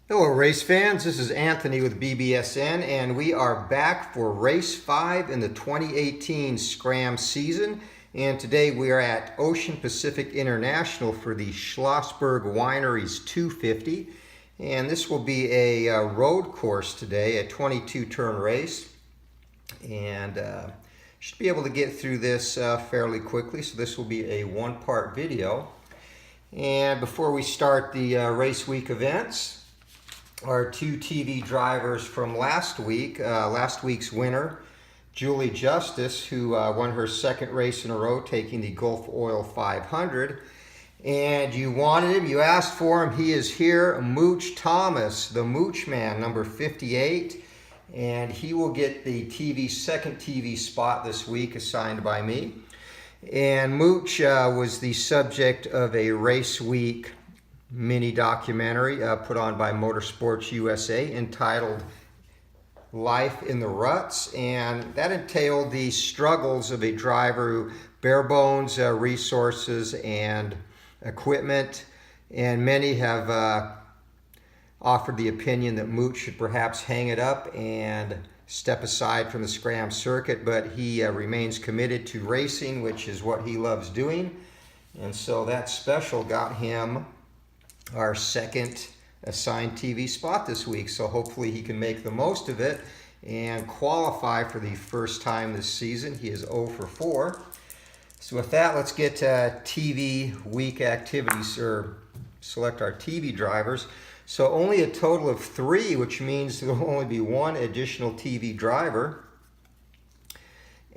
Hello race fans, this is Anthony with BBSN and we are back for race 5 in the 2018 SCRAM season, and today we are at Ocean Pacific International for the Schlossberg Winery's 250, and this will be a road course today, a 22-turn race, and should be able to get through this fairly quickly, so this will be a one-part video. And before we start the race week events, our two TV drivers from last week's winner, Julie Justice, who won her second race in a row, taking the Gulf Oil 500. And you wanted him, you asked for him, he is here, Mooch Thomas, the Mooch Man, number 58. And he will get the second TV spot this week, assigned by me. And Mooch was the subject of a race week mini documentary put on by Motorsports USA entitled Life in the Ruts, and that entailed the struggles of a driver who bare bones resources and equipment, and many have offered the opinion that Mooch should perhaps hang it up and step aside from the SCRAM circuit, but he remains committed to racing, which is what he loves doing. And so that special got him our second assigned TV spot this week, so hopefully he can make the most of it and qualify for the first time this season. He is 0 for 4. So with that, let's get TV week activities, or select our TV drivers. So only a total of 3, which means there will only be one additional TV driver,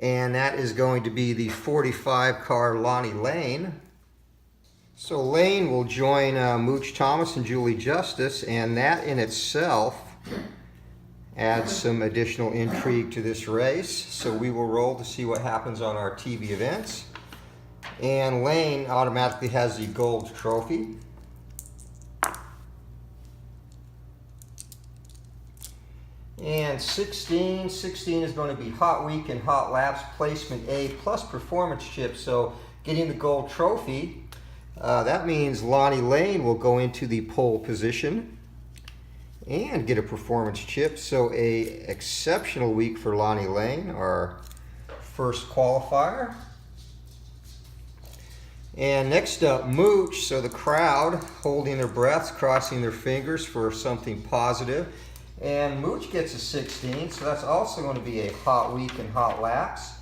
and that is going to be the 45 car Lonnie Lane. So Lane will join Mooch Thomas and Julie Justice, and that in itself adds some additional intrigue to this race. So we will roll to see what happens on our TV events. And Lane automatically has the gold trophy. And 16 is going to be Hot Week and Hot Laps, placement A plus performance chip. So getting the gold trophy, that means Lonnie Lane will go into the pole position and get a performance chip. So a exceptional week for Lonnie Lane, our first qualifier. And next up, Mooch. So the crowd holding their breaths, crossing their fingers for something positive. And Mooch gets a 16, so that's also going to be a Hot Week and Hot Laps.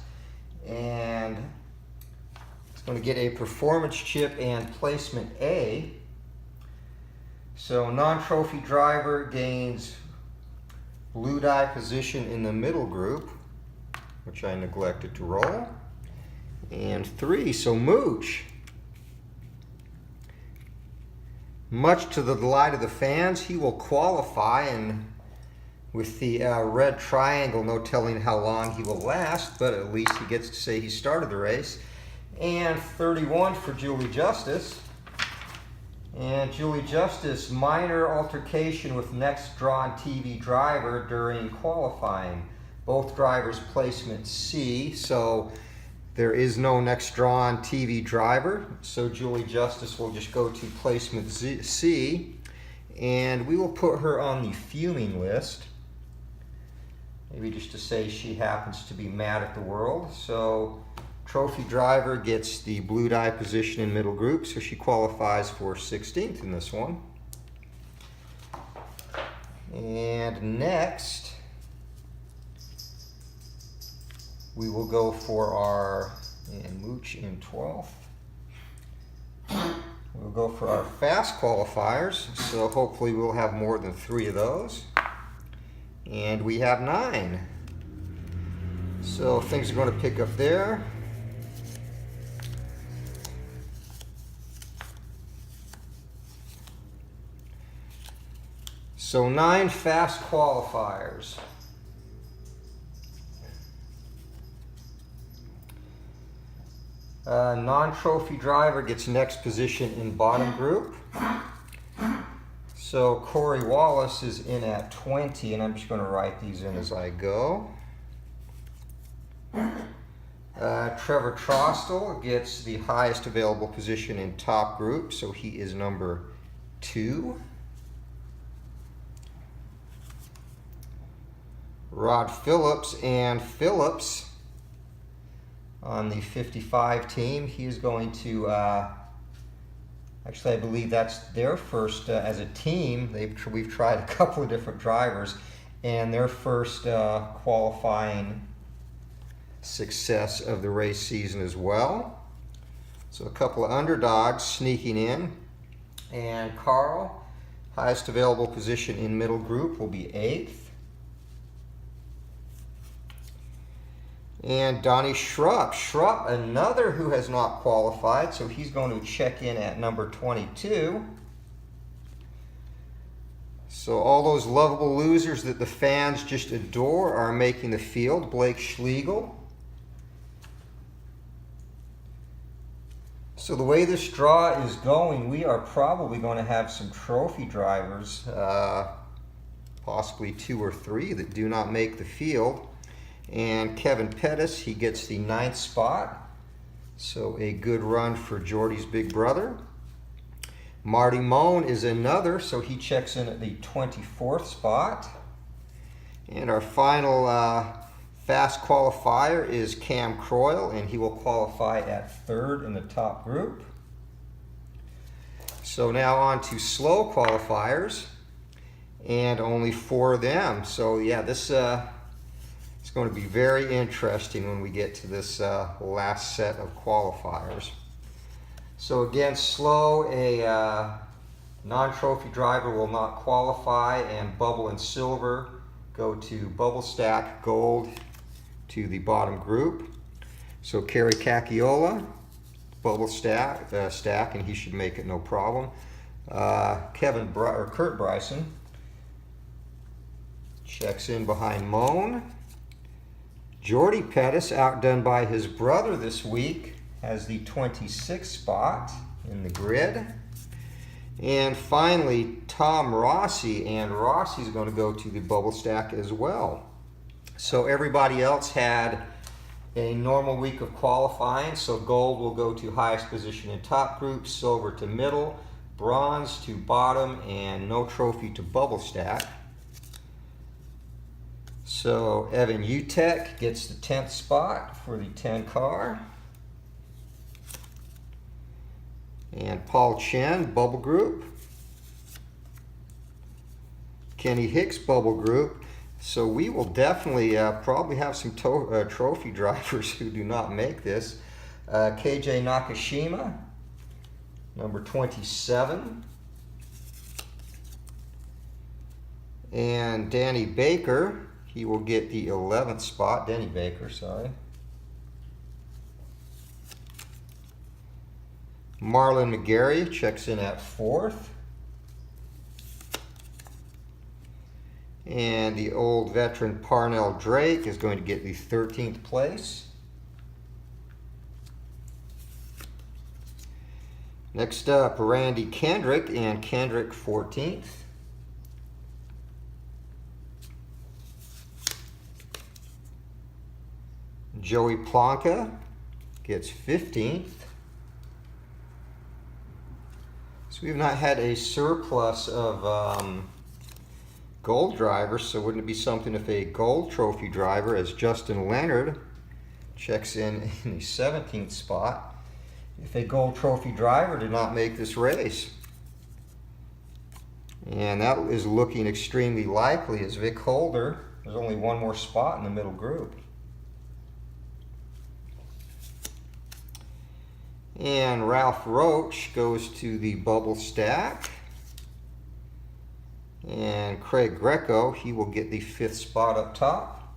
And it's going to get a performance chip and placement A. So non-trophy driver gains blue die position in the middle group, which I neglected to roll. And 3, so Mooch, much to the delight of the fans, he will qualify, and with the red triangle, no telling how long he will last, but at least he gets to say he started the race. And 31 for Julie Justice. And Julie Justice, minor altercation with next drawn TV driver during qualifying. Both drivers placement C, so there is no next drawn TV driver. So Julie Justice will just go to placement C, and we will put her on the fuming list. Maybe just to say she happens to be mad at the world. So trophy driver gets the blue die position in middle group, so she qualifies for 16th in this one. And next, we will go for our, and Mooch in 12th. We'll go for our fast qualifiers, so hopefully we'll have more than 3 of those. And we have 9. So things are going to pick up there. So 9 fast qualifiers. Non-trophy driver gets next position in bottom group. So Corey Wallace is in at 20, and I'm just going to write these in as I go. Trevor Trostel gets the highest available position in top group, so he is number 2. Rod Phillips and Phillips on the 55 team. He is going to, actually I believe that's their first, as a team, we've tried a couple of different drivers, and their first qualifying success of the race season as well. So a couple of underdogs sneaking in, and Carl, highest available position in middle group, will be 8th. And Donnie Schrupp, another who has not qualified, so he's going to check in at number 22. So all those lovable losers that the fans just adore are making the field. Blake Schlegel. So the way this draw is going, we are probably going to have some trophy drivers, possibly 2 or 3 that do not make the field. And Kevin Pettis, he gets the 9th spot. So a good run for Jordy's big brother. Marty Moan is another, so he checks in at the 24th spot. And our final fast qualifier is Cam Croyle, and he will qualify at 3rd in the top group. So now on to slow qualifiers, and only 4 of them. So yeah, this it's going to be very interesting when we get to this last set of qualifiers. So again, slow, a non-trophy driver will not qualify, and bubble and silver go to bubble stack, gold to the bottom group. So Kerry Cacchiola, bubble stack, and he should make it no problem. Kurt Bryson checks in behind Moan. Jordy Pettis, outdone by his brother this week, has the 26th spot in the grid. And finally, Tom Rossi, and Rossi's going to go to the bubble stack as well. So everybody else had a normal week of qualifying. So gold will go to highest position in top group, silver to middle, bronze to bottom, and no trophy to bubble stack. So Evan Utek gets the 10th spot for the 10 car. And Paul Chen, bubble group. Kenny Hicks, bubble group. So we will definitely probably have some trophy drivers who do not make this. KJ Nakashima, number 27. And Danny Baker, he will get the 11th spot. Denny Baker, sorry. Marlon McGarry checks in at 4th. And the old veteran Parnell Drake is going to get the 13th place. Next up, Randy Kendrick, and Kendrick 14th. Joey Plonka gets 15th. So we've not had a surplus of gold drivers, so wouldn't it be something if a gold trophy driver, as Justin Leonard checks in the 17th spot, if a gold trophy driver did not make this race. And that is looking extremely likely, as Vic Holder, there's only one more spot in the middle group. And Ralph Roach goes to the bubble stack. And Craig Greco, he will get the 5th spot up top.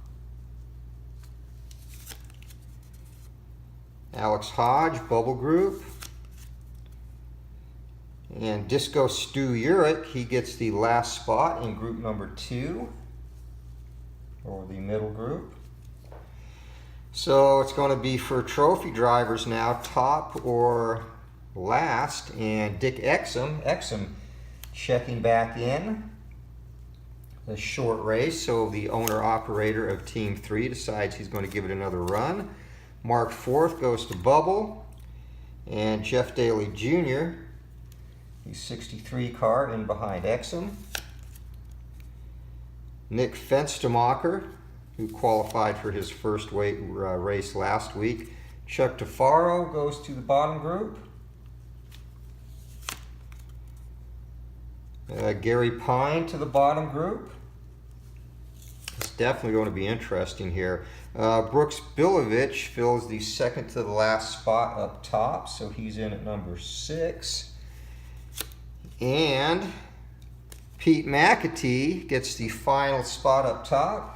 Alex Hodge, bubble group. And Disco Stu Urich, he gets the last spot in group number 2, or the middle group. So it's going to be for trophy drivers now, top or last. And Dick Exum checking back in. A short race, so the owner-operator of Team 3 decides he's going to give it another run. Mark Forth goes to bubble. And Jeff Daly Jr., the 63 car in behind Exum. Nick Fenstermacher who qualified for his first race last week. Chuck Tafaro goes to the bottom group. Gary Pine to the bottom group. It's definitely going to be interesting here. Brooks Bilovich fills the second to the last spot up top, so he's in at number 6. And Pete McAtee gets the final spot up top.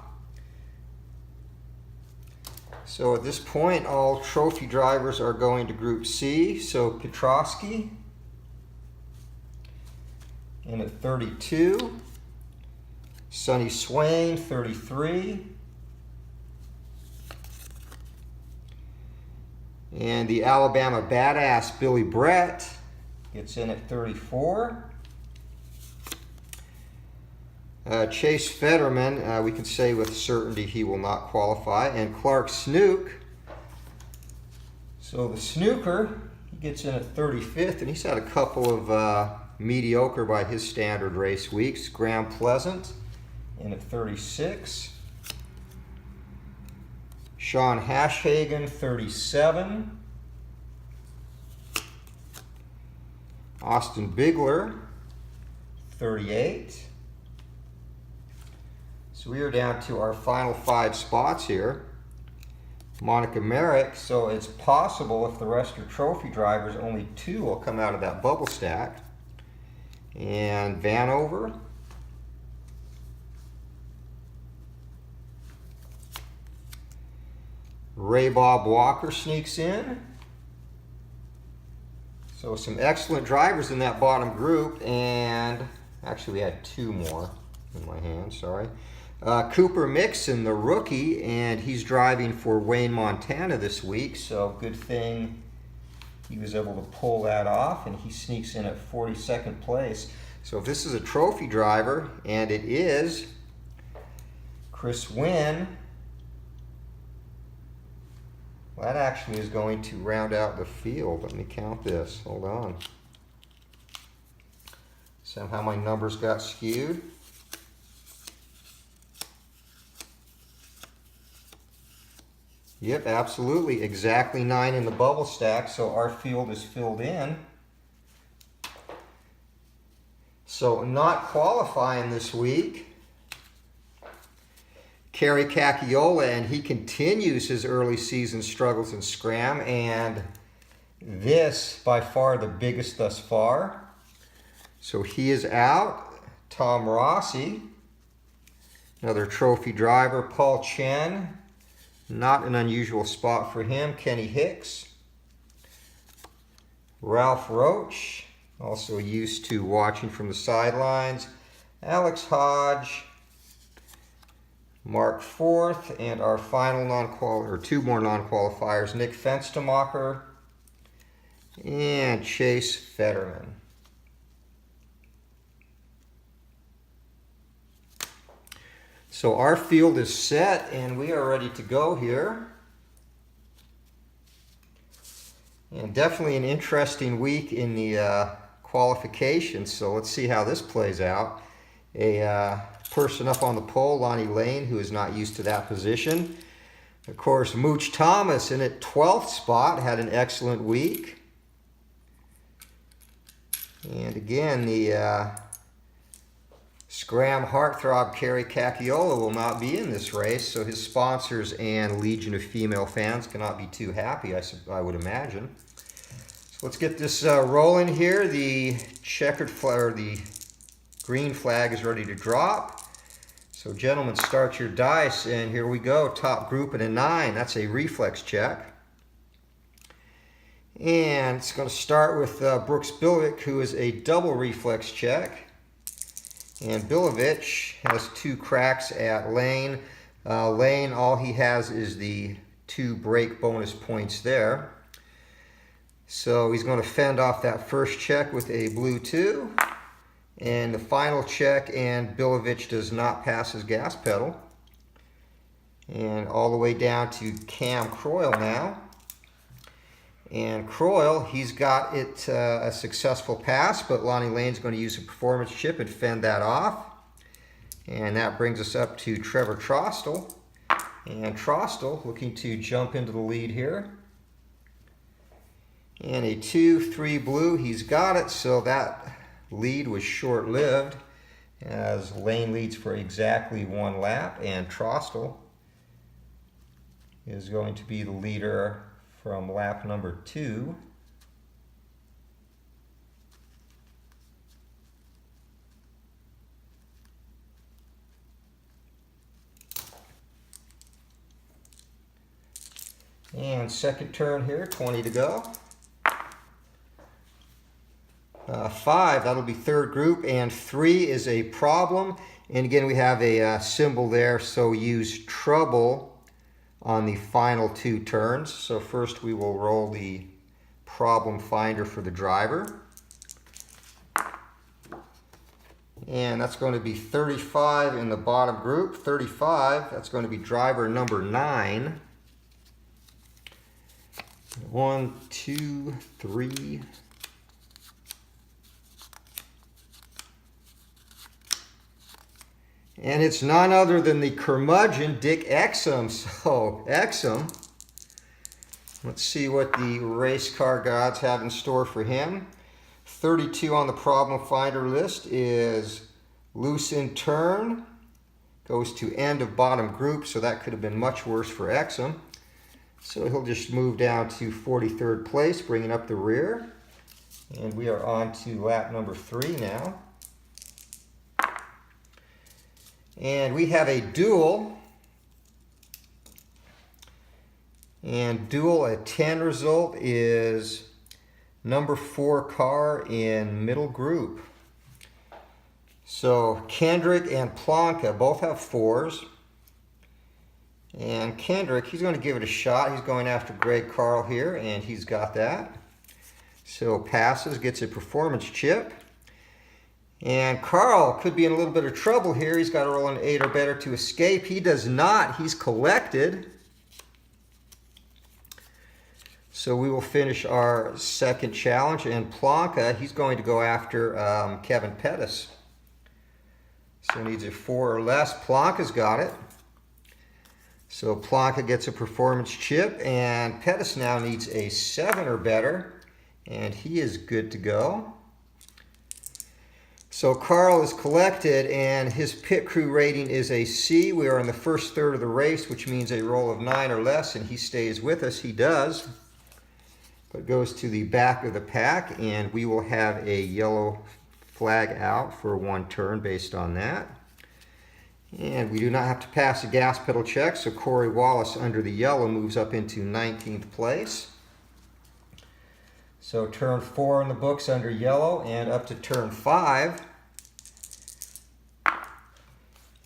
So at this point, all trophy drivers are going to Group C. So Petrosky in at 32. Sonny Swain, 33. And the Alabama badass Billy Brett gets in at 34. Chase Fetterman, we can say with certainty he will not qualify. And Clark Snook. So the snooker, he gets in at 35th, and he's had a couple of mediocre by his standard race weeks. Graham Pleasant in at 36. Sean Hashhagen, 37. Austin Bigler, 38. So we are down to our final 5 spots here. Monica Merrick, so it's possible if the rest are trophy drivers, only 2 will come out of that bubble stack. And Vanover. Ray Bob Walker sneaks in. So some excellent drivers in that bottom group, and actually we had 2 more in my hand, sorry. Cooper Mixon, the rookie, and he's driving for Wayne, Montana this week, so good thing he was able to pull that off, and he sneaks in at 42nd place. So if this is a trophy driver, and it is, Chris Wynn, well, that actually is going to round out the field. Let me count this. Hold on. Somehow my numbers got skewed. Yep, absolutely. Exactly 9 in the bubble stack, so our field is filled in. So not qualifying this week, Kerry Cacchiola, and he continues his early season struggles in SCRAM, and this by far the biggest thus far. So he is out. Tom Rossi, another trophy driver. Paul Chen, not an unusual spot for him. Kenny Hicks. Ralph Roach, also used to watching from the sidelines. Alex Hodge. Mark Forth, and our final 2 more non-qualifiers, Nick Fenstermacher and Chase Fetterman. So our field is set, and we are ready to go here. And definitely an interesting week in the qualifications, so let's see how this plays out. A person up on the pole, Lonnie Lane, who is not used to that position. Of course, Mooch Thomas in at 12th spot, had an excellent week. And again, the SCRAM heartthrob Kerry Cacchiola will not be in this race, so his sponsors and legion of female fans cannot be too happy, I would imagine. So let's get this rolling here. The checkered flag, or the green flag, is ready to drop. So gentlemen, start your dice, and here we go. Top group and a 9. That's a reflex check. And it's going to start with Brooks Bilovich, who is a double reflex check. And Bilovich has 2 cracks at Lane. Lane, all he has is the 2 break bonus points there. So he's going to fend off that first check with a blue 2. And the final check, and Bilovich does not pass his gas pedal. And all the way down to Cam Croyle now. And Croyle, he's got it a successful pass, but Lonnie Lane's going to use a performance chip and fend that off. And that brings us up to Trevor Trostel. And Trostel looking to jump into the lead here. And a 2-3 blue, he's got it, so that lead was short-lived as Lane leads for exactly 1 lap, and Trostel is going to be the leader from lap number 2. And second turn here, 20 to go. 5, that'll be third group, and 3 is a problem. And again, we have a symbol there, so use trouble on the final 2 turns. So first we will roll the problem finder for the driver. And that's going to be 35 in the bottom group. 35, that's going to be driver number 9. 1, 2, 3. And it's none other than the curmudgeon, Dick Exum. So, Exum, let's see what the race car gods have in store for him. 32 on the problem finder list is loose in turn. Goes to end of bottom group, so that could have been much worse for Exum. So he'll just move down to 43rd place, bringing up the rear. And we are on to lap number 3 now. And we have a duel. And duel, a 10 result is number 4 car in middle group. So Kendrick and Plonka both have 4s. And Kendrick, he's going to give it a shot. He's going after Greg Carl here, and he's got that. So passes, gets a performance chip. And Carl could be in a little bit of trouble here. He's got to roll an 8 or better to escape. He does not. He's collected. So we will finish our second challenge. And Plonka, he's going to go after Kevin Pettis. So he needs a 4 or less. Plonka's got it. So Plonka gets a performance chip. And Pettis now needs a 7 or better. And he is good to go. So Carl is collected, and his pit crew rating is a C. We are in the first third of the race, which means a roll of 9 or less, and he stays with us. He does, but goes to the back of the pack, and we will have a yellow flag out for 1 turn based on that. And we do not have to pass a gas pedal check, so Corey Wallace under the yellow moves up into 19th place. So turn 4 in the books under yellow, and up to turn 5.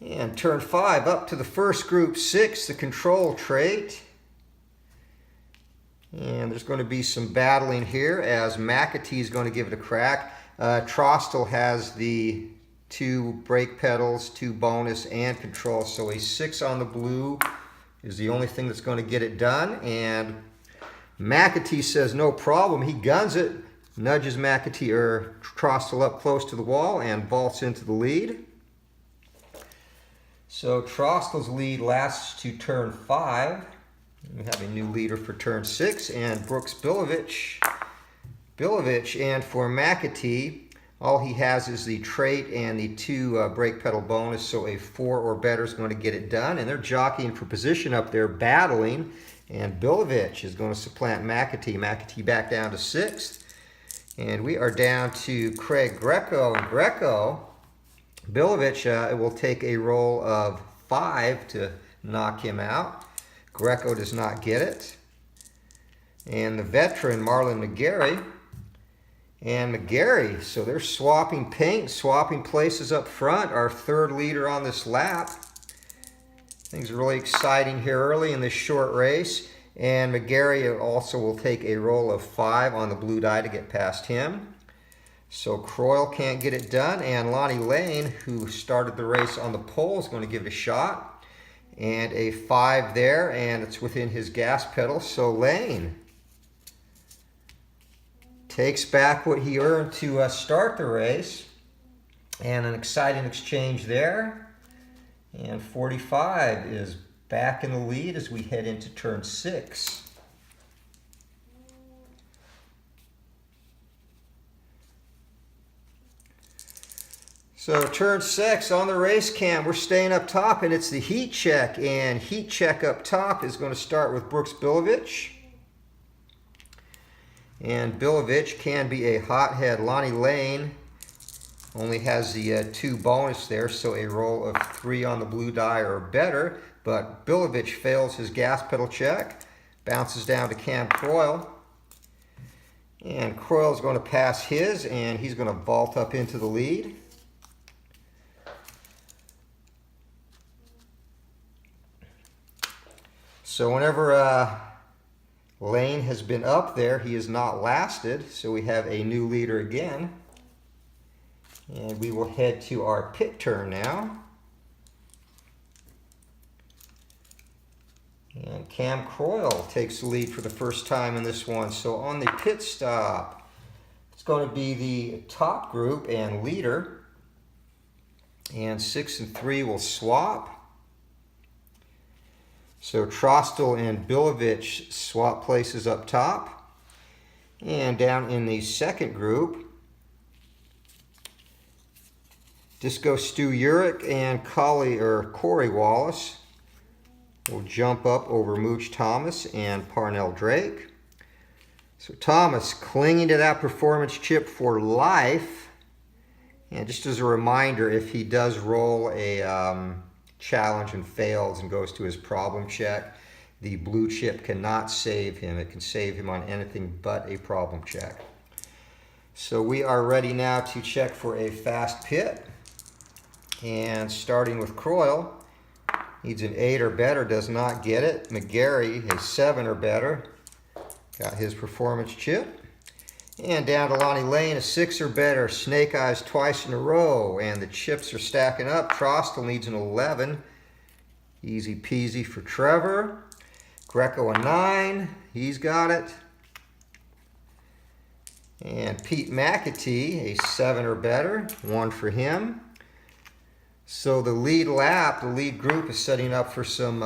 And turn 5 up to the first group 6, the control trait. And there's going to be some battling here as McAtee is going to give it a crack. Trostel has the 2 brake pedals, 2 bonus, and control. So a 6 on the blue is the only thing that's going to get it done. And McAtee says no problem. He guns it, nudges McAtee or Trostel up close to the wall, and vaults into the lead. So Trostel's lead lasts to turn 5. We have a new leader for turn 6, and Brooks Bilovich. And for McAtee, all he has is the trait and the 2 brake pedal bonus, so a 4 or better is going to get it done. And they're jockeying for position up there, battling. And Bilovich is going to supplant McAtee. McAtee back down to 6th. And we are down to Craig Greco. And Greco, Bilovich will take a roll of 5 to knock him out. Greco does not get it. And the veteran, Marlon McGarry. And McGarry, so they're swapping paint, swapping places up front. Our third leader on this lap. Things are really exciting here early in this short race. And McGarry also will take a roll of 5 on the blue die to get past him. So Croyle can't get it done. And Lonnie Lane, who started the race on the pole, is going to give it a shot. And a 5 there, and it's within his gas pedal. So Lane takes back what he earned to start the race. And an exciting exchange there. And 45 is back in the lead as we head into turn 6. So turn 6 on the race cam, we're staying up top, and it's the heat check. And heat check up top is going to start with Brooks Bilovich. And Bilovich can be a hothead. Lonnie Lane only has the 2 bonus there, so a roll of 3 on the blue die or better. But Bilovich fails his gas pedal check, bounces down to Cam Croyle. And Croyle is going to pass his, and he's going to vault up into the lead. So whenever Lane has been up there, he has not lasted. So we have a new leader again. And we will head to our pit turn now. And Cam Croyle takes the lead for the first time in this one. So on the pit stop, it's going to be the top group and leader. And 6 and 3 will swap. So Trostel and Bilovich swap places up top. And down in the second group, Disco Stu Urich and Corey Wallace will jump up over Mooch Thomas and Parnell Drake. So Thomas clinging to that performance chip for life. And just as a reminder, if he does roll a challenge and fails and goes to his problem check, the blue chip cannot save him. It can save him on anything but a problem check. So we are ready now to check for a fast pit. And starting with Croyle, needs an 8 or better, does not get it. McGarry, a 7 or better, got his performance chip. And down to Lonnie Lane, a 6 or better, snake eyes twice in a row, and the chips are stacking up. Trostel needs an 11, easy peasy for Trevor. Greco a 9, he's got it. And Pete McAtee, a 7 or better, 1 for him. So the lead lap, the lead group is setting up for some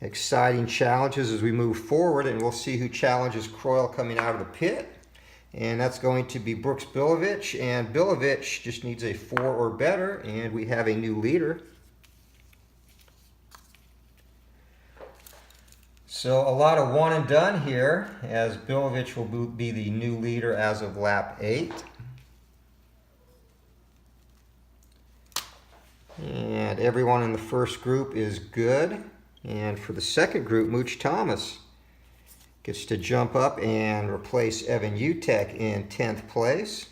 exciting challenges as we move forward, and we'll see who challenges Croyle coming out of the pit. And that's going to be Brooks Bilovich, and Bilovich just needs a 4 or better, and we have a new leader. So a lot of one and done here, as Bilovich will be the new leader as of lap 8. And everyone in the first group is good. And for the second group, Mooch Thomas gets to jump up and replace Evan Utek in 10th place.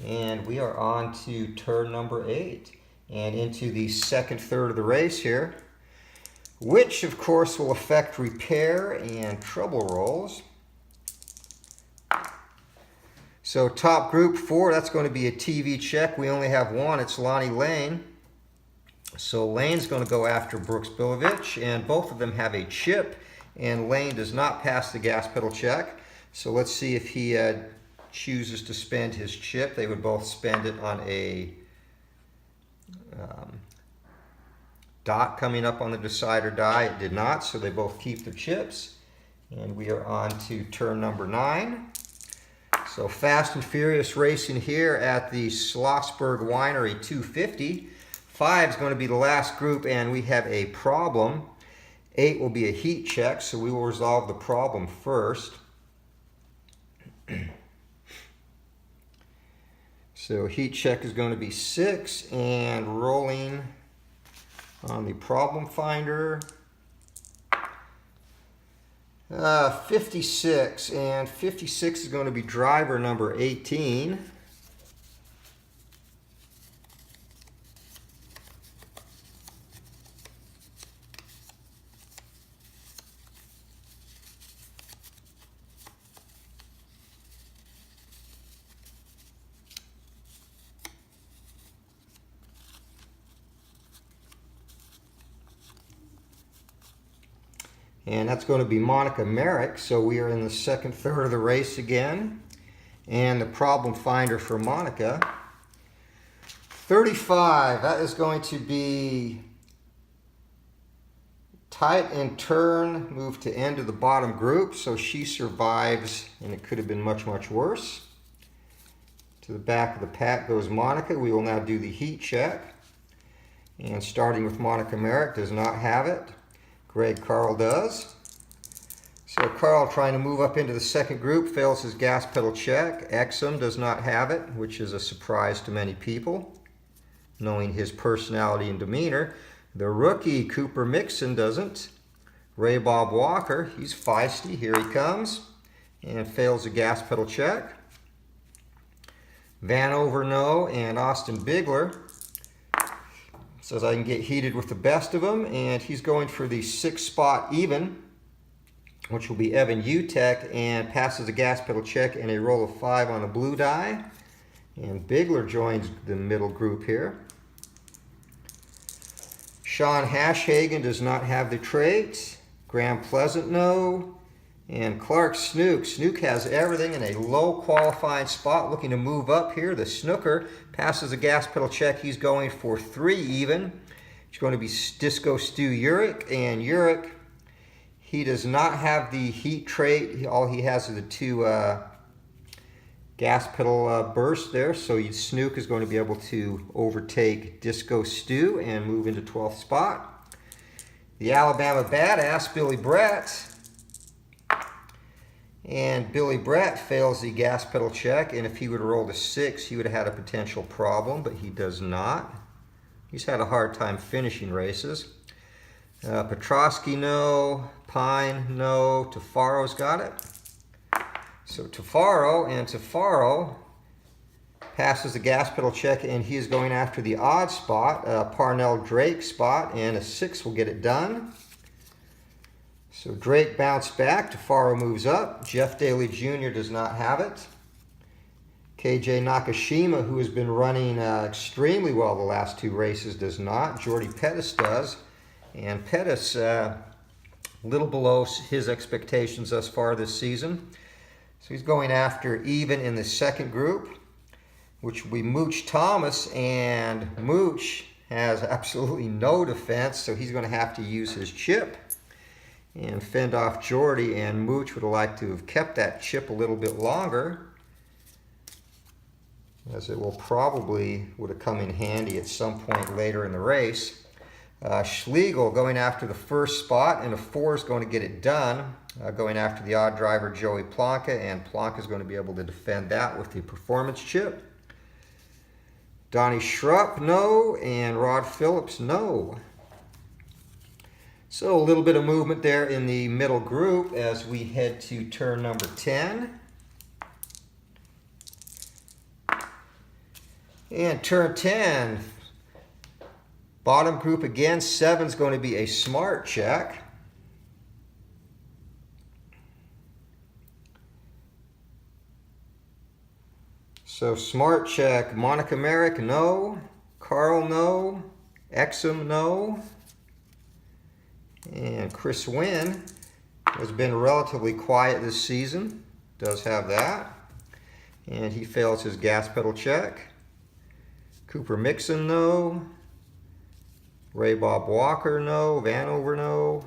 And we are on to turn number 8 and into the second third of the race here, which of course will affect repair and trouble rolls. So top group 4, that's going to be a TV check. We only have one, it's Lonnie Lane. So Lane's going to go after Brooks Bilovich, and both of them have a chip, and Lane does not pass the gas pedal check. So let's see if he chooses to spend his chip. They would both spend it on a dot coming up on the decider die. It did not, so they both keep their chips. And we are on to turn number 9. So fast and furious racing here at the Schlossberg Winery 250. 5 is going to be the last group, and we have a problem. 8 will be a heat check, so we will resolve the problem first. So heat check is going to be 6, and rolling on the problem finder, 56, and 56 is going to be driver number 18. And that's going to be Monica Merrick. So we are in the second third of the race again. And the problem finder for Monica, 35, that is going to be tight and turn, move to end of the bottom group, so she survives, and it could have been much, much worse. To the back of the pack goes Monica. We will now do the heat check. And starting with Monica Merrick, does not have it. Greg Carl does. So Carl, trying to move up into the second group, fails his gas pedal check. Exum does not have it, which is a surprise to many people, knowing his personality and demeanor. The rookie, Cooper Mixon, doesn't. Ray Bob Walker, he's feisty. Here he comes. And fails the gas pedal check. Vanover, no. And Austin Bigler says I can get heated with the best of them. And he's going for the 6 spot even, which will be Evan Utek, and passes a gas pedal check and a roll of 5 on a blue die. And Bigler joins the middle group here. Sean Hashhagen does not have the trait. Graham Pleasant, no. And Clark Snook. Snook has everything in a low qualifying spot, looking to move up here. The Snooker passes a gas pedal check. He's going for 3 even. It's going to be Disco Stu Urich. And Urich, he does not have the heat trait. All he has are the 2 gas pedal bursts there. So Snook is going to be able to overtake Disco Stu and move into 12th spot. The Alabama Badass, Billy Brett. And Billy Brett fails the gas pedal check, and if he would have rolled a 6, he would have had a potential problem, but he does not. He's had a hard time finishing races. Petrosky, no. Pine, no. Tafaro's got it. So Tafaro passes the gas pedal check, and he is going after the odd spot, Parnell Drake spot, and a 6 will get it done. So Drake bounced back, Tafaro moves up. Jeff Daly Jr. does not have it. KJ Nakashima, who has been running extremely well the last 2 races, does not. Jordy Pettis does. And Pettis, a little below his expectations thus far this season. So he's going after even in the second group, which will be Mooch Thomas. And Mooch has absolutely no defense, so he's going to have to use his chip and fend off Jordy, and Mooch would have liked to have kept that chip a little bit longer, as it will probably would have come in handy at some point later in the race. Schlegel going after the first spot, and a 4 is going to get it done, going after the odd driver Joey Plonka, and Plonka is going to be able to defend that with the performance chip. Donnie Schrupp, no, and Rod Phillips, no. So a little bit of movement there in the middle group as we head to turn number 10. And turn 10, bottom group again, 7 is going to be a smart check. So smart check, Monica Merrick, no. Carl, no. Exum, no. And Chris Wynn has been relatively quiet this season, does have that. And he fails his gas pedal check. Cooper Mixon, no. Ray Bob Walker, no. Vanover, no.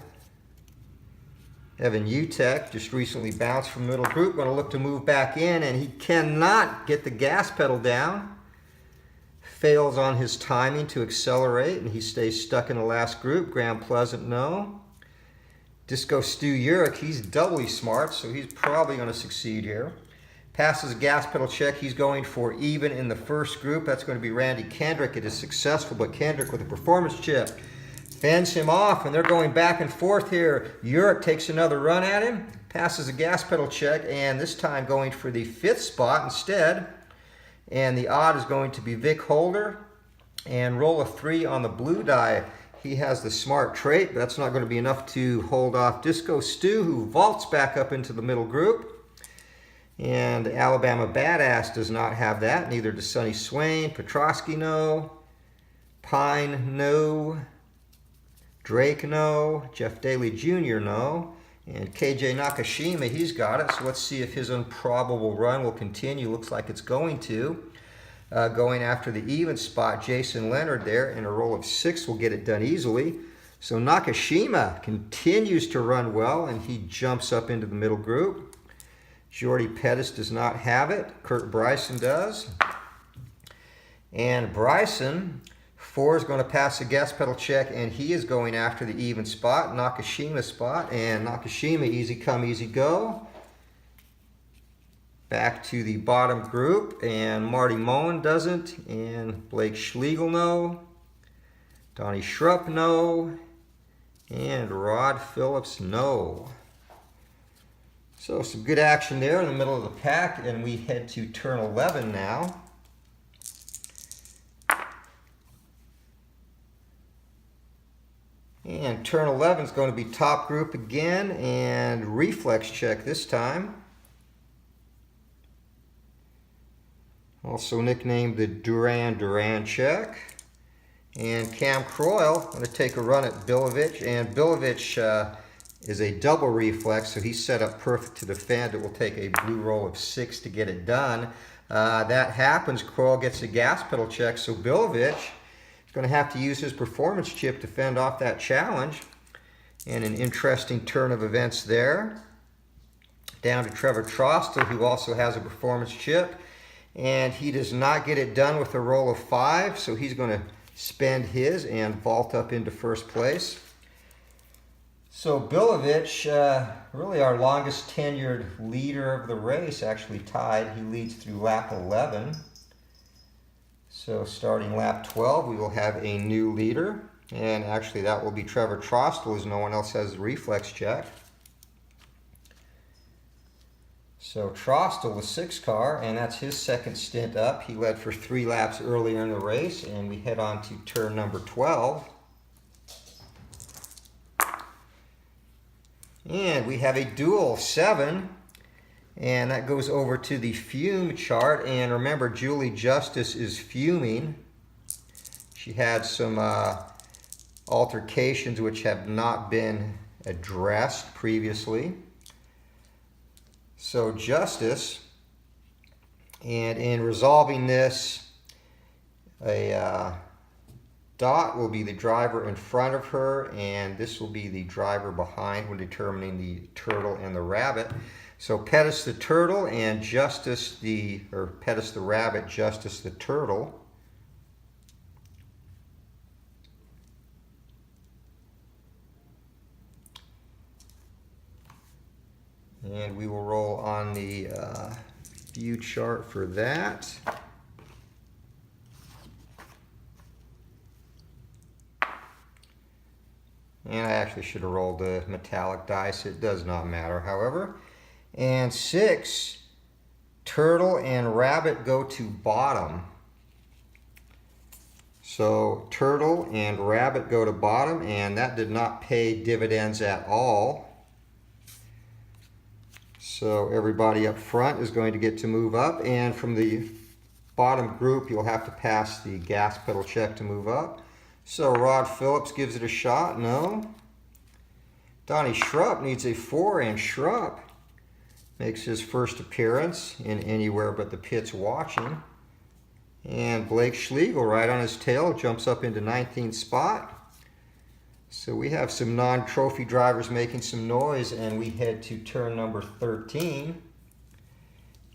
Evan Utek just recently bounced from middle group, going to look to move back in, and he cannot get the gas pedal down. Fails on his timing to accelerate, and he stays stuck in the last group. Graham Pleasant, no. Disco Stu Urich, he's doubly smart, so he's probably going to succeed here. Passes a gas pedal check. He's going for even in the first group. That's going to be Randy Kendrick. It is successful, but Kendrick with a performance chip fends him off, and they're going back and forth here. Urich takes another run at him, passes a gas pedal check, and this time going for the 5th spot instead. And the odd is going to be Vic Holder, and roll a 3 on the blue die. He has the smart trait, but that's not going to be enough to hold off Disco Stu, who vaults back up into the middle group. And Alabama Badass does not have that. Neither does Sonny Swain. Petrosky, no. Pine, no. Drake, no. Jeff Daly Jr., no. And KJ Nakashima, he's got it. So let's see if his improbable run will continue. Looks like it's going to. going after the even spot. Jason Leonard there in a roll of 6 will get it done easily. So Nakashima continues to run well, and he jumps up into the middle group. Jordy Pettis does not have it. Kurt Bryson does. And Bryson, 4 is going to pass the gas pedal check, and he is going after the even spot, Nakashima spot. And Nakashima, easy come, easy go. Back to the bottom group, and Marty Moen doesn't, and Blake Schlegel no. Donnie Schrupp no. And Rod Phillips no. So some good action there in the middle of the pack, and we head to turn 11 now. And turn 11 is going to be top group again, and reflex check this time. Also nicknamed the Duran Duran check. And Cam Croyle going to take a run at Bilovich, and Bilovich is a double reflex, so he's set up perfect to defend. It will take a blue roll of 6 to get it done. That happens. Croyle gets a gas pedal check, so Bilovich is going to have to use his performance chip to fend off that challenge. And an interesting turn of events there. Down to Trevor Trostel, who also has a performance chip. And he does not get it done with a roll of 5, so he's going to spend his and vault up into first place. So Bilovich, really our longest tenured leader of the race, actually tied. He leads through lap 11. So starting lap 12, we will have a new leader. And actually that will be Trevor Trostel, as no one else has the reflex check. So Trostel, the 6 car, and that's his second stint up. He led for 3 laps earlier in the race, and we head on to turn number 12. And we have a dual 7, and that goes over to the fume chart. And remember, Julie Justice is fuming. She had some altercations which have not been addressed previously. So Justice, and in resolving this, a dot will be the driver in front of her, and this will be the driver behind when determining the turtle and the rabbit. So Pettis the turtle and Justice the, or Pettis the rabbit, Justice the turtle. And we will roll on the view chart for that. And I actually should have rolled the metallic dice. It does not matter, however. And 6, turtle and rabbit go to bottom. So turtle and rabbit go to bottom, and that did not pay dividends at all. So everybody up front is going to get to move up, and from the bottom group you'll have to pass the gas pedal check to move up. So Rod Phillips gives it a shot, no. Donnie Schrupp needs a 4, and Schrupp makes his first appearance in anywhere but the pits watching. And Blake Schlegel, right on his tail, jumps up into 19th spot. So we have some non-trophy drivers making some noise, and we head to turn number 13.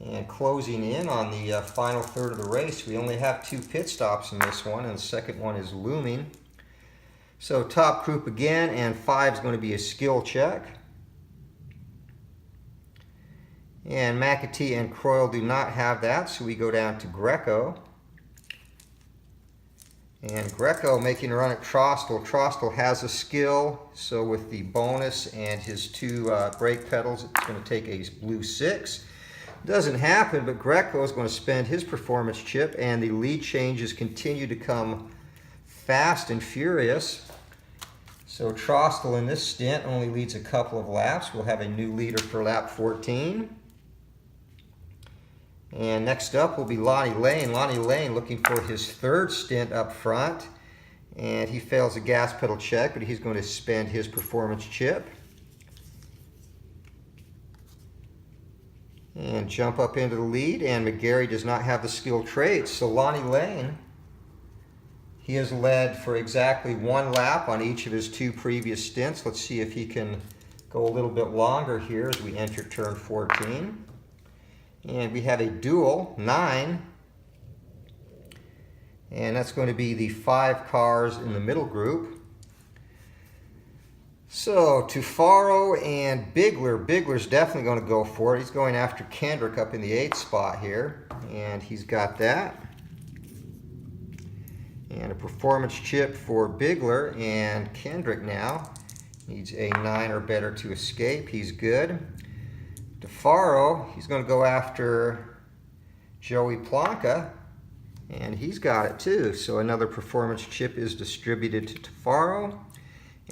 And closing in on the final third of the race, we only have 2 pit stops in this one, and the second one is looming. So top group again, and 5 is going to be a skill check. And McAtee and Croyle do not have that, so we go down to Greco. And Greco making a run at Trostel. Trostel has a skill, so with the bonus and his 2 brake pedals, it's going to take a blue 6. Doesn't happen, but Greco is going to spend his performance chip, and the lead changes continue to come fast and furious. So Trostel in this stint only leads a couple of laps. We'll have a new leader for lap 14. And next up will be Lonnie Lane. Lonnie Lane looking for his 3rd stint up front. And he fails a gas pedal check, but he's going to spend his performance chip. and jump up into the lead. And McGarry does not have the skill traits. So Lonnie Lane, he has led for exactly 1 lap on each of his 2 previous stints. Let's see if he can go a little bit longer here as we enter turn 14. And we have a duel, 9. And that's going to be the 5 cars in the middle group. So Tufaro and Bigler. Bigler's definitely going to go for it. He's going after Kendrick up in the 8th spot here. And he's got that. And a performance chip for Bigler. And Kendrick now needs a 9 or better to escape. He's good. Tufaro, he's going to go after Joey Plonka. And he's got it too. So another performance chip is distributed to Tufaro.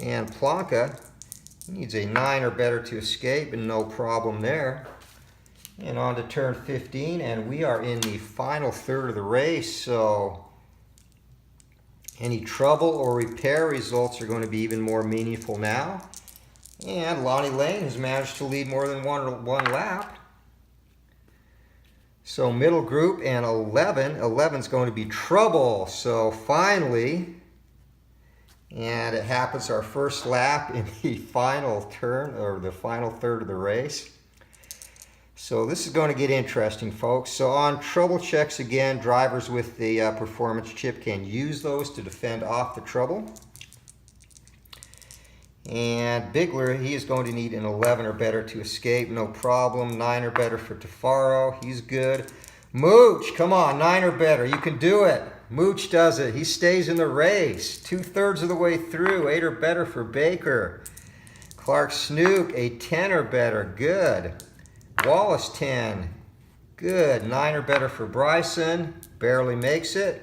And Plonka needs a 9 or better to escape, and no problem there. And on to turn 15, and we are in the final third of the race. So any trouble or repair results are going to be even more meaningful now. And Lonnie Lane has managed to lead more than one lap. So middle group and 11. 11's going to be trouble. So finally, and it happens our first lap in the final turn, or the final third of the race. So this is going to get interesting, folks. So on trouble checks again, drivers with the performance chip can use those to defend off the trouble. And Bigler, he is going to need an 11 or better to escape, no problem. 9 or better for Tufaro, he's good. Mooch, come on, 9 or better, you can do it. Mooch does it, he stays in the race. 2/3 of the way through, 8 or better for Baker. Clark Snook, a 10 or better, good. Wallace, 10, good. 9 or better for Bryson, barely makes it.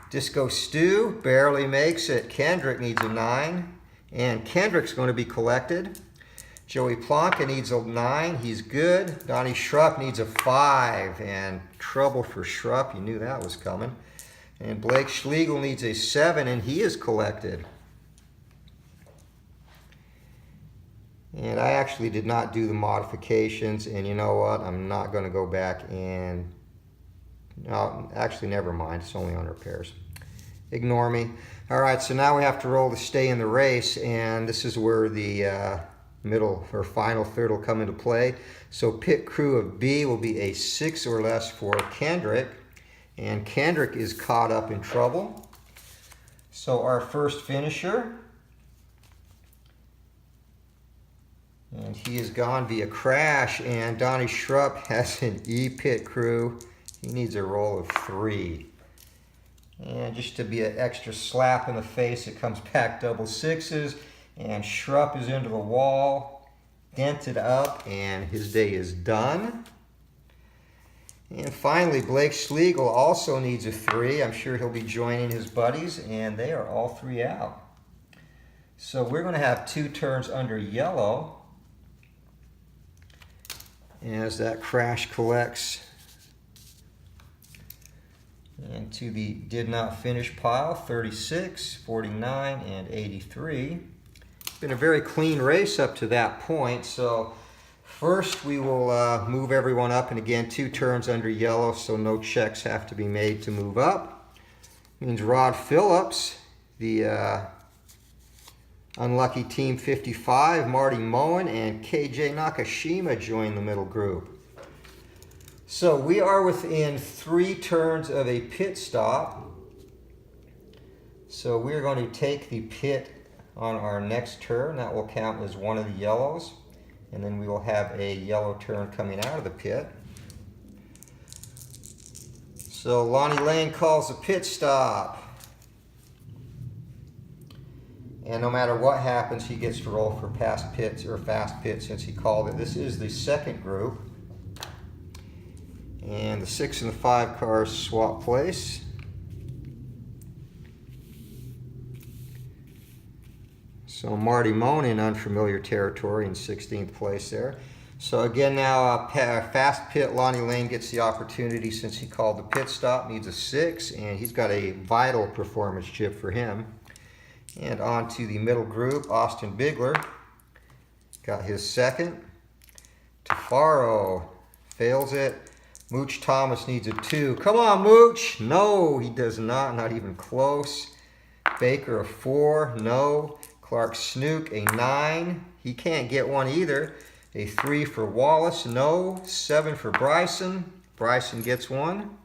Disco Stew, barely makes it. Kendrick needs a 9, and Kendrick's going to be collected. Joey Plonka needs a 9, he's good. Donnie Schrupp needs a 5, and trouble for Schrupp, you knew that was coming. And Blake Schlegel needs a 7, and he is collected. And I actually did not do the modifications, and you know what? I'm not going to go back and... No, actually, never mind. It's only on repairs. Ignore me. All right, so now we have to roll to stay in the race, and this is where the middle or final third will come into play. So pit crew of B will be a 6 or less for Kendrick. And Kendrick is caught up in trouble. So our first finisher, and he is gone via crash, and Donnie Schrupp has an E-pit crew. He needs a roll of 3. And just to be an extra slap in the face, it comes back double 6s, and Schrupp is into the wall, dented up, and his day is done. And finally, Blake Schlegel also needs a 3. I'm sure he'll be joining his buddies, and they are all 3 out. So we're going to have 2 turns under yellow as that crash collects into the did not finish pile, 36, 49, and 83. It's been a very clean race up to that point, so first, we will move everyone up, and again, 2 turns under yellow, so no checks have to be made to move up. Means Rod Phillips, the unlucky Team 55, Marty Moen, and KJ Nakashima join the middle group. So we are within 3 turns of a pit stop. So we're going to take the pit on our next turn. That will count as one of the yellows. And then we will have a yellow turn coming out of the pit. So Lonnie Lane calls a pit stop. And no matter what happens, he gets to roll for past pits or fast pit since he called it. This is the second group. And the 6 and the 5 cars swap place. So Marty Moen in unfamiliar territory in 16th place there. So again now, fast pit, Lonnie Lane gets the opportunity since he called the pit stop, needs a 6, and he's got a vital performance chip for him. And on to the middle group, Austin Bigler got his 2nd. Tufaro fails it. Mooch Thomas needs a 2. Come on, Mooch. No, he does not. Not even close. Baker a 4. No. Clark Snook a 9. He can't get one either. A 3 for Wallace. No. 7 for Bryson. Bryson gets one.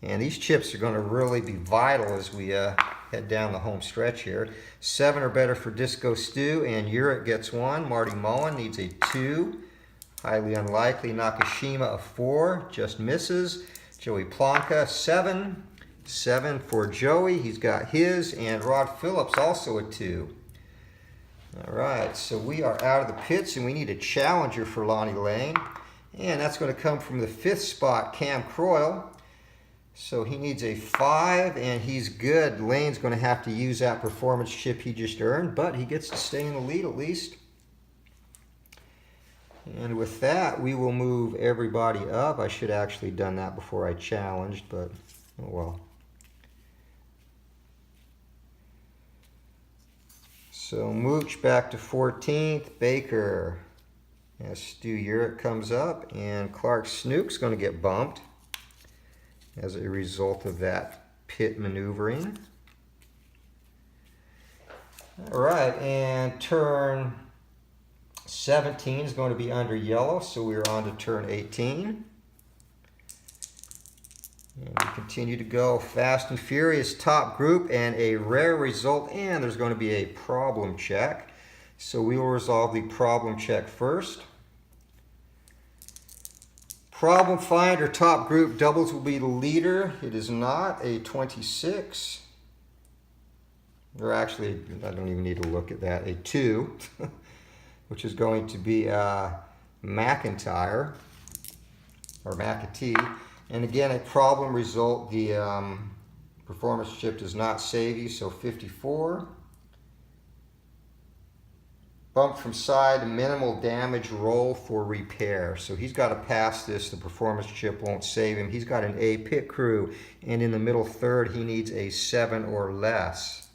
And these chips are going to really be vital as we head down the home stretch here. 7 or better for Disco Stew, and Urich gets one. Marty Mullen needs a 2. Highly unlikely. Nakashima a 4, just misses. Joey Plonka 7. 7 for Joey, he's got his, and Rod Phillips also a 2. All right, so we are out of the pits, and we need a challenger for Lonnie Lane. And that's going to come from the 5th spot, Cam Croyle. So he needs a 5, and he's good. Lane's going to have to use that performance chip he just earned, but he gets to stay in the lead at least. And with that, we will move everybody up. I should have actually done that before I challenged, but oh well. So Mooch back to 14th. Baker. As Stu Urich comes up, and Clark Snook's going to get bumped as a result of that pit maneuvering. All right, and turn 17 is going to be under yellow, so we're on to turn 18. And we continue to go fast and furious, top group, and a rare result, and there's going to be a problem check. So we will resolve the problem check first. Problem finder, top group, doubles will be the leader. It is not a 26. Or actually, I don't even need to look at that, a 2, which is going to be McIntyre, or McAtee. And again, a problem result, the performance chip does not save you, so 54. Bump from side, minimal damage, roll for repair. So he's got to pass this. The performance chip won't save him. He's got an A pit crew, and in the middle third, he needs a 7 or less.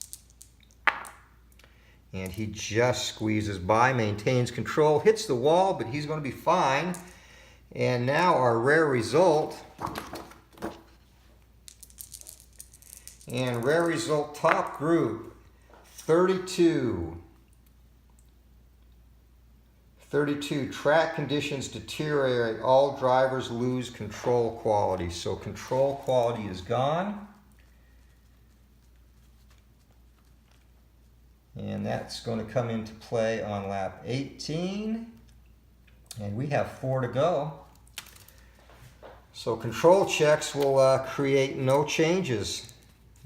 And he just squeezes by, maintains control, hits the wall, but he's going to be fine. And now our rare result. And rare result, top group, 32. 32, track conditions deteriorate. All drivers lose control quality. So control quality is gone. And that's going to come into play on lap 18. And we have 4 to go. So control checks will create no changes.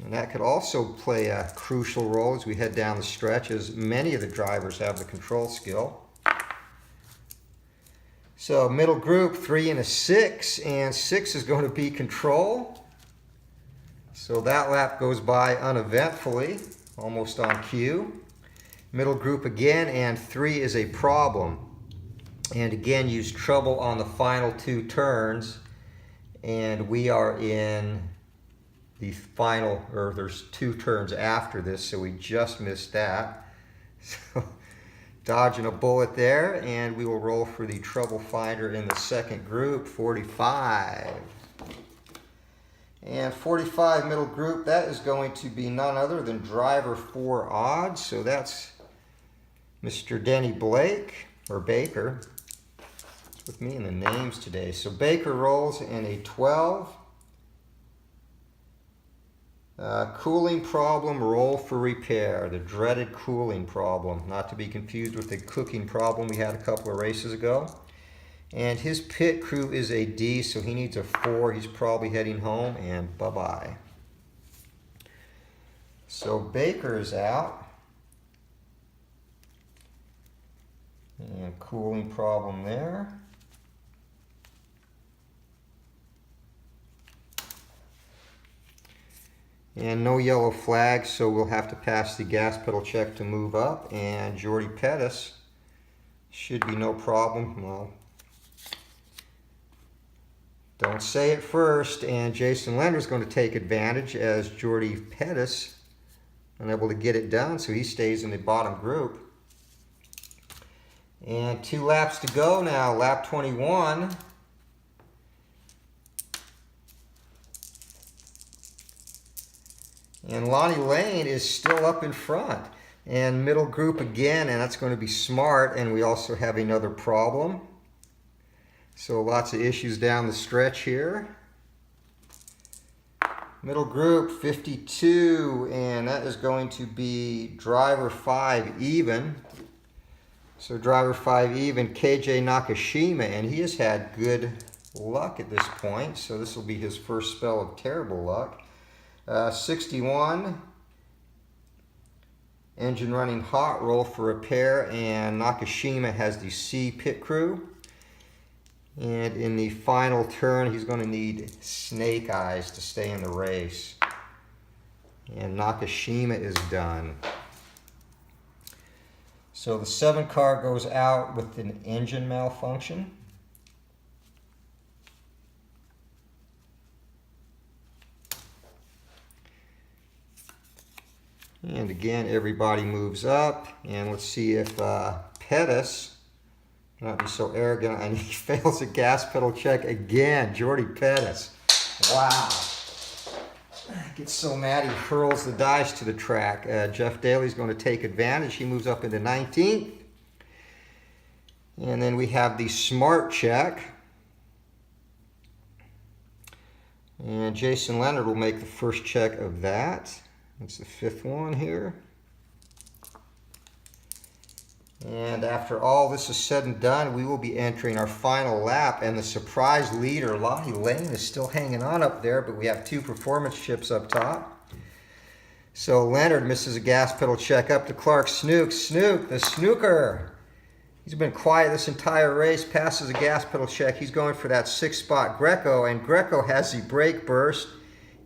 And that could also play a crucial role as we head down the stretch, as many of the drivers have the control skill. So middle group, 3 and a 6, and 6 is going to be control. So that lap goes by uneventfully, almost on cue. Middle group again, and 3 is a problem. And again, use trouble on the final 2 turns. And we are in the final, or there's 2 turns after this, so we just missed that. So dodging a bullet there, and we will roll for the trouble finder in the second group, 45. And 45 middle group, that is going to be none other than driver 4 odds. So that's Mr. Denny Blake, or Baker. It's with me in the names today. So Baker rolls in a 12. Cooling problem, roll for repair. The dreaded cooling problem, not to be confused with the cooking problem we had a couple of races ago. And his pit crew is a D, so he needs a 4. He's probably heading home, and bye-bye. So Baker is out. And cooling problem there. And no yellow flags, so we'll have to pass the gas pedal check to move up. And Jordy Pettis should be no problem. Well, don't say it first. And Jason Lender's going to take advantage as Jordy Pettis unable to get it done, so he stays in the bottom group. And 2 laps to go now, lap 21. And Lonnie Lane is still up in front. And middle group again, and that's going to be Smart. And we also have another problem. So lots of issues down the stretch here. Middle group 52, and that is going to be driver 5 even. So driver 5 even, KJ Nakashima, and he has had good luck at this point. So this will be his first spell of terrible luck. 61, engine running hot, roll for repair, and Nakashima has the C pit crew. And in the final turn, he's going to need snake eyes to stay in the race. And Nakashima is done. So the 7 car goes out with an engine malfunction. And again, everybody moves up. And let's see if Pettis, not be so arrogant, and he fails a gas pedal check again. Jordy Pettis. Wow. Gets so mad he hurls the dice to the track. Jeff Daly's going to take advantage. He moves up into 19th. And then we have the Smart check. And Jason Leonard will make the first check of that. That's the 5th one here. And after all this is said and done, we will be entering our final lap. And the surprise leader, Lonnie Lane, is still hanging on up there, but we have 2 performance chips up top. So Leonard misses a gas pedal check up to Clark Snook. Snook, the snooker. He's been quiet this entire race, passes a gas pedal check. He's going for that 6th spot Greco, and Greco has the brake burst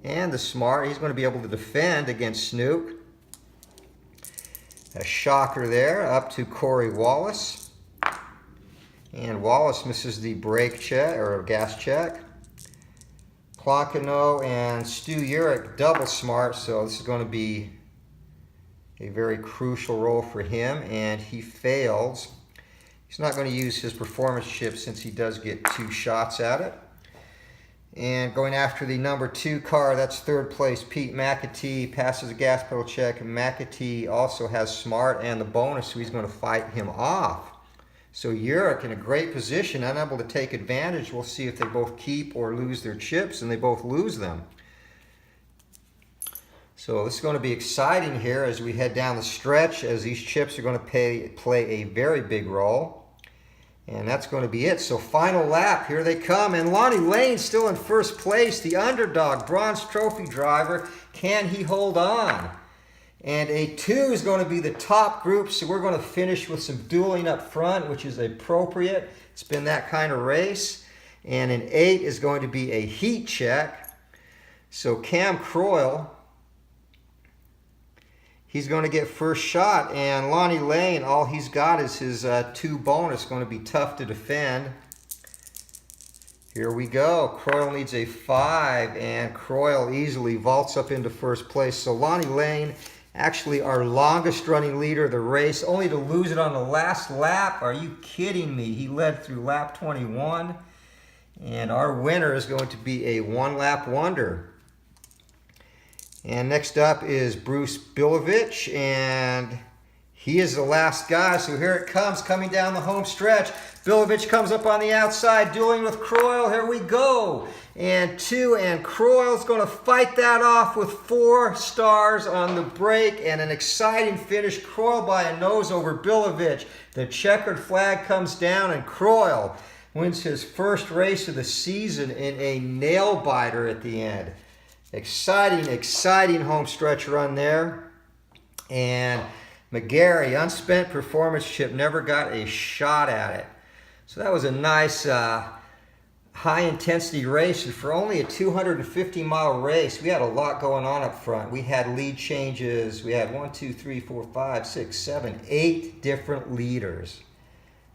and the Smart. He's going to be able to defend against Snook. A shocker there, up to Corey Wallace. And Wallace misses the brake check, or gas check. Plakano and Stu Urich double Smart, so this is going to be a very crucial roll for him, and he fails. He's not going to use his performance chip since he does get 2 shots at it. And going after the number 2 car, that's 3rd place, Pete McAtee, passes a gas pedal check. McAtee also has Smart and the bonus, so he's going to fight him off. So Urich in a great position, unable to take advantage. We'll see if they both keep or lose their chips, and they both lose them. So this is going to be exciting here as we head down the stretch, as these chips are going to play a very big role. And that's going to be it. So final lap, here they come. And Lonnie Lane still in first place, the underdog, bronze trophy driver. Can he hold on? And a 2 is going to be the top group, so we're going to finish with some dueling up front, which is appropriate. It's been that kind of race. And an 8 is going to be a heat check. So Cam Croyle, he's going to get first shot, and Lonnie Lane, all he's got is his 2 bonus, going to be tough to defend. Here we go. Croyle needs a 5, and Croyle easily vaults up into first place. So Lonnie Lane, actually our longest running leader of the race, only to lose it on the last lap. Are you kidding me? He led through lap 21, and our winner is going to be a 1-lap wonder. And next up is Bruce Bilovich, and he is the last guy, so here it comes, coming down the home stretch. Bilovich comes up on the outside, dueling with Croyle. Here we go. And 2, and Croyle's going to fight that off with 4 stars on the break, and an exciting finish. Croyle by a nose over Bilovich. The checkered flag comes down, and Croyle wins his first race of the season in a nail-biter at the end. Exciting, exciting home stretch run there. And McGarry, unspent performance chip, never got a shot at it. So that was a nice high-intensity race. And for only a 250-mile race, we had a lot going on up front. We had lead changes. We had 8 different leaders,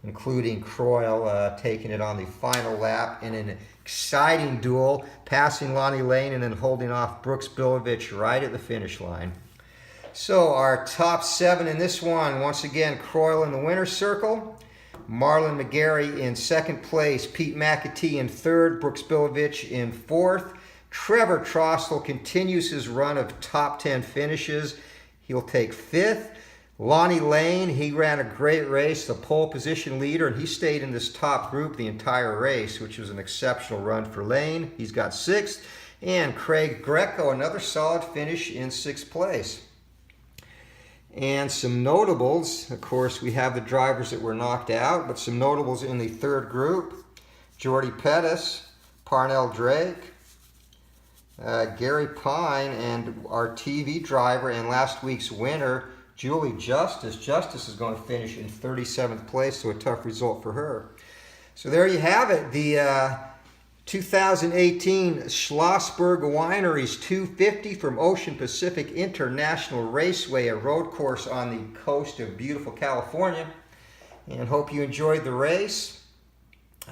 including Croyle taking it on the final lap in an exciting duel, passing Lonnie Lane and then holding off Brooks Bilovich right at the finish line. So our top 7 in this one, once again, Croyle in the winner's circle. Marlon McGarry in second place. Pete McAtee in third. Brooks Bilovich in fourth. Trevor Trostel continues his run of top 10 finishes. He'll take fifth. Lonnie Lane, he ran a great race, the pole position leader, and he stayed in this top group the entire race, which was an exceptional run for Lane. He's got sixth. And Craig Greco, another solid finish in sixth place. And some notables, of course, we have the drivers that were knocked out, but some notables in the third group: Jordy Pettis, Parnell Drake, Gary Pine, and our TV driver and last week's winner, Julie Justice. Justice is going to finish in 37th place, so a tough result for her. So there you have it, the 2018 Schlossberg Winery's 250 from Ocean Pacific International Raceway, a road course on the coast of beautiful California. And hope you enjoyed the race.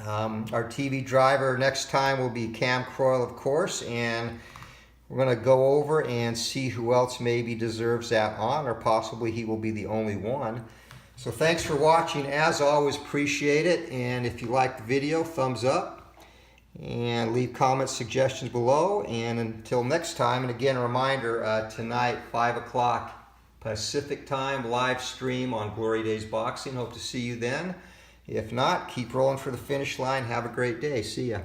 Our TV driver next time will be Cam Croyle, of course, and we're going to go over and see who else maybe deserves that honor. Possibly he will be the only one. So thanks for watching. As always, appreciate it. And if you liked the video, thumbs up. And leave comments, suggestions below. And until next time, and again, a reminder, tonight, 5 o'clock Pacific time, live stream on Glory Days Boxing. Hope to see you then. If not, keep rolling for the finish line. Have a great day. See ya.